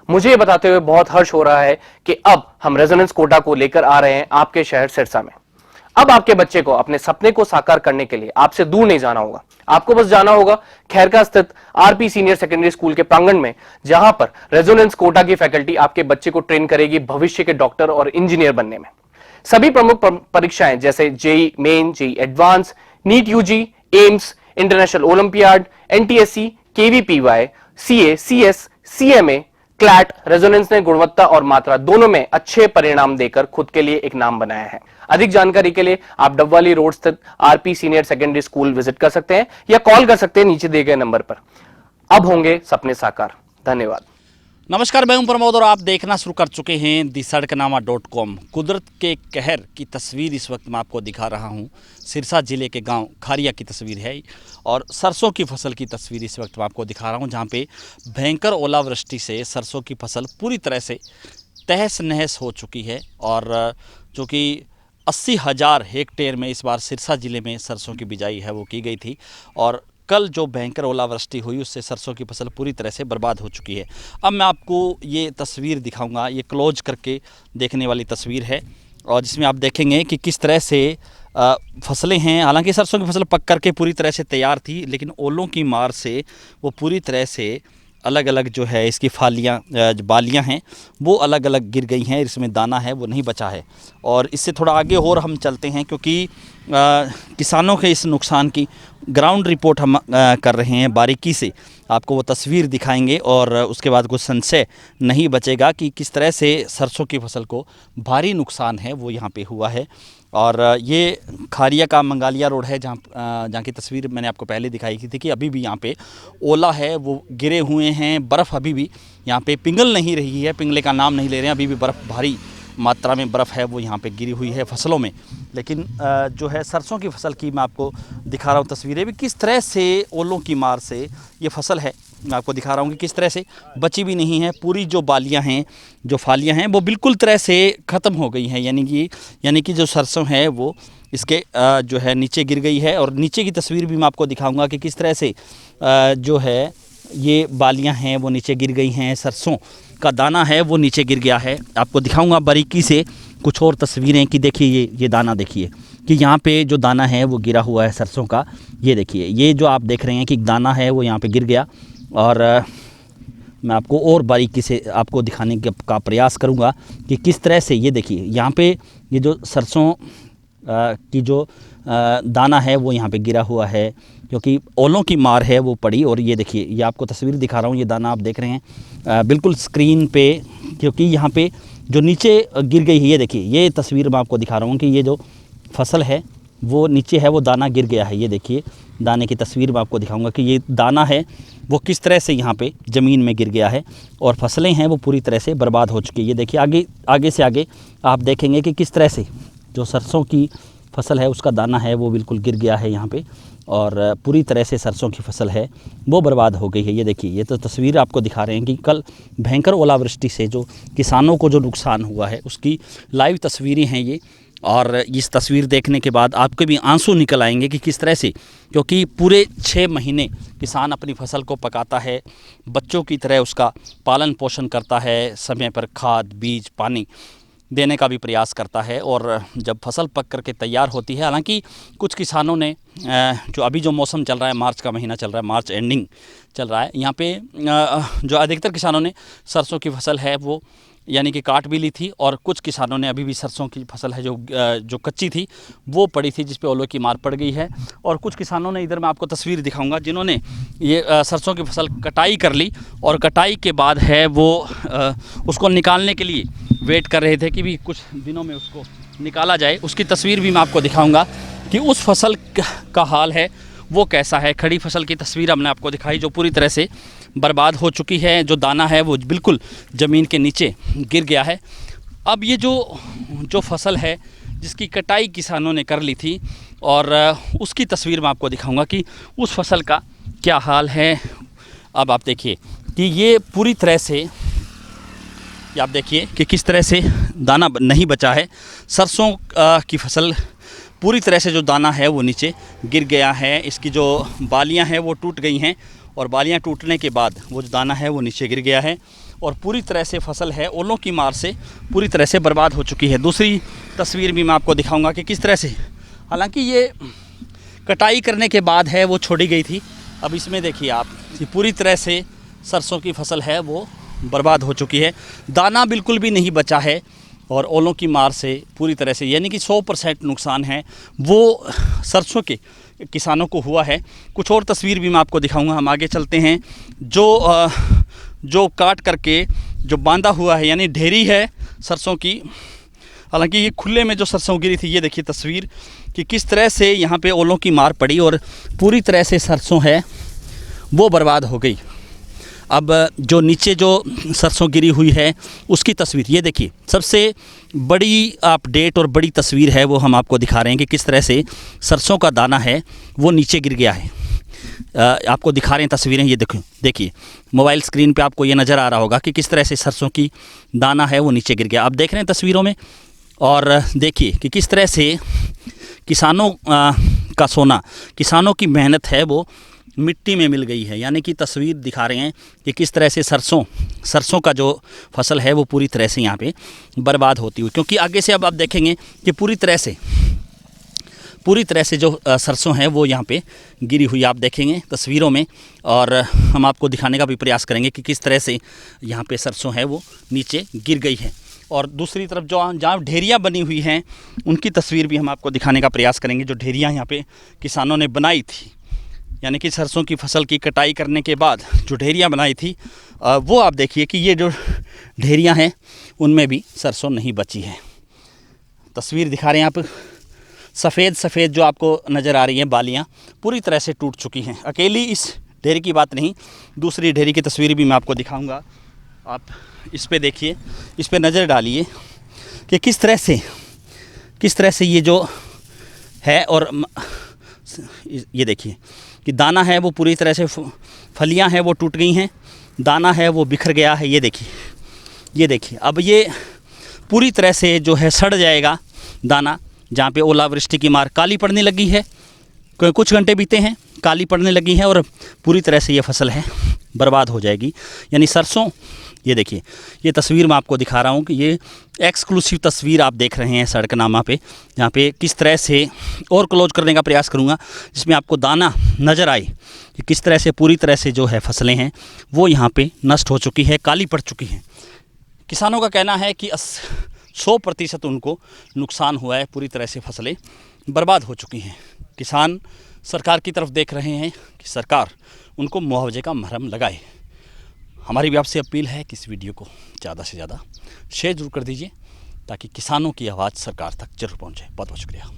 मुझे ये बताते हुए बहुत हर्ष हो रहा है कि अब हम रेजोनेंस कोटा को लेकर आ रहे हैं आपके शहर सिरसा में। अब आपके बच्चे को अपने सपने को साकार करने के लिए आपसे दूर नहीं जाना होगा। आपको बस जाना होगा खैरका स्थित आरपी सीनियर सेकेंडरी स्कूल के प्रांगण में, जहां पर रेजोनेंस कोटा की फैकल्टी आपके बच्चे को ट्रेन करेगी भविष्य के डॉक्टर और इंजीनियर बनने में। सभी प्रमुख परीक्षाएं जैसे JEE Main, JEE advanced, NEET UG, AIIMS, international olympiad, NTSC, KVPY, CA, CS, CMA, CLAT, Resonance ने गुणवत्ता और मात्रा दोनों में अच्छे परिणाम देकर खुद के लिए एक नाम बनाया है। अधिक जानकारी के लिए आप डबवाली रोड स्थित RP senior secondary school visit कर सकते हैं या कॉल कर सकते हैं नीचे दिए गए नंबर पर। अब होंगे सपने साकार। धन्यवाद। नमस्कार, मैं हूं प्रमोद और आप देखना शुरू कर चुके हैं दी-सड़कनामा.com। कुदरत के कहर की तस्वीर इस वक्त मैं आपको दिखा रहा हूं। सिरसा जिले के गांव खारिया की तस्वीर है और सरसों की फसल की तस्वीर इस वक्त मैं आपको दिखा रहा हूं, जहां पे भयंकर ओलावृष्टि से सरसों की फसल पूरी तरह से तहस नहस हो चुकी है। और जो कि 80,000 हेक्टेयर में इस बार सिरसा ज़िले में सरसों की बिजाई है वो की गई थी। और कल जो भयंकर ओलावृष्टि हुई उससे सरसों की फसल पूरी तरह से बर्बाद हो चुकी है। अब मैं आपको ये तस्वीर दिखाऊंगा, ये क्लोज करके देखने वाली तस्वीर है और जिसमें आप देखेंगे कि किस तरह से फसलें हैं। हालांकि सरसों की फसल पक करके पूरी तरह से तैयार थी, लेकिन ओलों की मार से वो पूरी तरह से अलग अलग जो है इसकी फालियाँ बालियाँ हैं वो अलग अलग गिर गई हैं। इसमें दाना है वो नहीं बचा है। और इससे थोड़ा आगे और हम चलते हैं, क्योंकि किसानों के इस नुकसान की ग्राउंड रिपोर्ट हम कर रहे हैं। बारीकी से आपको वो तस्वीर दिखाएंगे और उसके बाद कुछ संशय नहीं बचेगा कि किस तरह से सरसों की फसल को भारी नुकसान है वो यहाँ पे हुआ है। और ये खारिया का मंगालिया रोड है, जहाँ की तस्वीर मैंने आपको पहले दिखाई थी कि अभी भी यहाँ पे ओला है वो गिरे हुए हैं। बर्फ़ अभी भी यहाँ पे पिघल नहीं रही है, पिघलने का नाम नहीं ले रहे हैं। अभी भी बर्फ़, भारी मात्रा में बर्फ़ है वो यहाँ पे गिरी हुई है फसलों में। लेकिन जो है सरसों की फसल की मैं आपको दिखा रहा हूँ तस्वीरें भी, किस तरह से ओलों की मार से ये फसल है मैं आपको दिखा रहा हूँ कि किस तरह से बची भी नहीं है। पूरी जो बालियाँ हैं, जो फालियाँ हैं वो बिल्कुल तरह से ख़त्म हो गई हैं। यानी कि जो सरसों है वो इसके जो है नीचे गिर गई है। और नीचे की तस्वीर भी मैं आपको दिखाऊंगा कि किस तरह से जो है ये बालियाँ हैं वो नीचे गिर गई हैं। सरसों का दाना है वो नीचे गिर गया है। आपको दिखाऊंगा बारीकी से कुछ और तस्वीरें कि देखिए ये दाना देखिए कि यहाँ पे जो दाना है वो गिरा हुआ है सरसों का। ये देखिए, ये जो आप देख रहे हैं कि दाना है वो यहाँ पे गिर गया। और मैं आपको और बारीकी से आपको दिखाने का प्रयास करूँगा कि किस तरह से ये देखिए यहाँ पे ये जो सरसों की जो दाना है वो यहाँ पे गिरा हुआ है, क्योंकि ओलों की मार है वो पड़ी। और ये देखिए, ये आपको तस्वीर दिखा रहा हूँ, ये दाना आप देख रहे हैं बिल्कुल स्क्रीन पे, क्योंकि यहाँ पे जो नीचे गिर गई है। ये देखिए, ये तस्वीर मैं आपको दिखा रहा हूँ कि ये जो फसल है वो नीचे है वो दाना गिर गया है। ये देखिए दाने की तस्वीर मैं आपको दिखाऊंगा कि ये दाना है वो किस तरह से यहाँ पे ज़मीन में गिर गया है और फसलें हैं वो पूरी तरह से बर्बाद हो चुकी है। ये देखिए आगे से आगे आप देखेंगे कि किस तरह से जो सरसों की फसल है उसका दाना है वो बिल्कुल गिर गया है यहाँ पे और पूरी तरह से सरसों की फसल है वो बर्बाद हो गई है। ये देखिए, ये तो तस्वीर आपको दिखा रहे हैं कि कल भयंकर ओलावृष्टि से जो किसानों को जो नुकसान हुआ है उसकी लाइव तस्वीरें हैं ये। और इस तस्वीर देखने के बाद आपके भी आंसू निकल आएंगे कि किस तरह से, क्योंकि पूरे 6 महीने किसान अपनी फसल को पकाता है, बच्चों की तरह उसका पालन पोषण करता है, समय पर खाद, बीज, पानी देने का भी प्रयास करता है। और जब फसल पक करके तैयार होती है, हालांकि कुछ किसानों ने जो अभी जो मौसम चल रहा है, मार्च का महीना चल रहा है, मार्च एंडिंग चल रहा है, यहाँ पे जो अधिकतर किसानों ने सरसों की फसल है वो यानी कि काट भी ली थी। और कुछ किसानों ने अभी भी सरसों की फसल है जो कच्ची थी वो पड़ी थी, जिस पे ओलों की मार पड़ गई है। और कुछ किसानों ने, इधर मैं आपको तस्वीर दिखाऊंगा, जिन्होंने ये सरसों की फसल कटाई कर ली और कटाई के बाद है वो उसको निकालने के लिए वेट कर रहे थे कि भी कुछ दिनों में उसको निकाला जाए। उसकी तस्वीर भी मैं आपको दिखाऊंगा कि उस फसल का हाल है वो कैसा है। खड़ी फसल की तस्वीर हमने आपको दिखाई जो पूरी तरह से बर्बाद हो चुकी है, जो दाना है वो बिल्कुल ज़मीन के नीचे गिर गया है। अब ये जो फसल है जिसकी कटाई किसानों ने कर ली थी और उसकी तस्वीर मैं आपको दिखाऊंगा कि उस फसल का क्या हाल है। अब आप देखिए कि ये पूरी तरह से, ये आप देखिए कि किस तरह से दाना नहीं बचा है। सरसों की फसल पूरी तरह से जो दाना है वो नीचे गिर गया है। इसकी जो बालियां हैं वो टूट गई हैं और बालियां टूटने के बाद वो जो दाना है वो नीचे गिर गया है। और पूरी तरह से फसल है ओलों की मार से पूरी तरह से बर्बाद हो चुकी है। दूसरी तस्वीर भी मैं आपको दिखाऊंगा कि किस तरह से, हालांकि ये कटाई करने के बाद है वो छोड़ी गई थी। अब इसमें देखिए आप कि पूरी तरह से सरसों की फसल है वो बर्बाद हो चुकी है, दाना बिल्कुल भी नहीं बचा है और ओलों की मार से पूरी तरह से यानी कि 100% नुकसान है वो सरसों के किसानों को हुआ है। कुछ और तस्वीर भी मैं आपको दिखाऊंगा। हम आगे चलते हैं। जो काट करके जो बांधा हुआ है यानी ढेरी है सरसों की, हालांकि ये खुले में जो सरसों गिरी थी, ये देखिए तस्वीर कि किस तरह से यहाँ पे ओलों की मार पड़ी और पूरी तरह से सरसों है वो बर्बाद हो गई। अब जो नीचे जो सरसों गिरी हुई है उसकी तस्वीर ये देखिए। सबसे बड़ी अपडेट और बड़ी तस्वीर है वो हम आपको दिखा रहे हैं कि किस तरह से सरसों का दाना है वो नीचे गिर गया है। आपको दिखा रहे हैं तस्वीरें, ये देखिए मोबाइल स्क्रीन पे आपको ये नज़र आ रहा होगा कि किस तरह से सरसों की दाना है वो नीचे गिर गया। आप देख रहे हैं तस्वीरों में, और देखिए कि किस तरह से किसानों का सोना, किसानों की मेहनत है वो मिट्टी में मिल गई है। यानी कि तस्वीर दिखा रहे हैं कि किस तरह से सरसों का जो फसल है वो पूरी तरह से यहाँ पे बर्बाद होती हुई, क्योंकि आगे से अब आप देखेंगे कि पूरी तरह से जो सरसों है वो यहाँ पे गिरी हुई आप देखेंगे तस्वीरों में, और हम आपको दिखाने का भी प्रयास करेंगे कि किस तरह से यहाँ पे सरसों है वो नीचे गिर गई है। और दूसरी तरफ जहाँ ढेरियाँ बनी हुई हैं उनकी तस्वीर भी हम आपको दिखाने का प्रयास करेंगे। जो ढेरियाँ यहाँ पे किसानों ने बनाई थी, यानी कि सरसों की फसल की कटाई करने के बाद जो ढेरियाँ बनाई थी वो आप देखिए कि ये जो ढेरियाँ हैं उनमें भी सरसों नहीं बची है। तस्वीर दिखा रहे हैं आप, सफ़ेद जो आपको नज़र आ रही हैं बालियाँ पूरी तरह से टूट चुकी हैं। अकेली इस ढेरी की बात नहीं, दूसरी ढेरी की तस्वीर भी मैं आपको दिखाऊंगा। आप इस पे देखिए, इस पे नज़र डालिए कि किस तरह से ये जो है, और ये देखिए कि दाना है वो पूरी तरह से, फलियां हैं वो टूट गई हैं, दाना है वो बिखर गया है। ये देखिए अब ये पूरी तरह से जो है सड़ जाएगा दाना। जहाँ पे ओलावृष्टि की मार काली पड़ने लगी है, कुछ घंटे बीते हैं, काली पड़ने लगी है और पूरी तरह से ये फसल है बर्बाद हो जाएगी। यानी सरसों, ये देखिए ये तस्वीर मैं आपको दिखा रहा हूँ कि ये एक्सक्लूसिव तस्वीर आप देख रहे हैं सड़कनामा पे, जहाँ पे किस तरह से और क्लोज करने का प्रयास करूँगा जिसमें आपको दाना नज़र आए कि किस तरह से पूरी तरह से जो है फसलें हैं वो यहाँ पे नष्ट हो चुकी है, काली पड़ चुकी हैं। किसानों का कहना है कि 100% उनको नुकसान हुआ है, पूरी तरह से फसलें बर्बाद हो चुकी हैं। किसान सरकार की तरफ देख रहे हैं कि सरकार उनको मुआवजे का मरहम लगाए। हमारी भी आपसे अपील है कि इस वीडियो को ज़्यादा से ज़्यादा शेयर जरूर कर दीजिए ताकि किसानों की आवाज़ सरकार तक जरूर पहुँचे। बहुत बहुत शुक्रिया।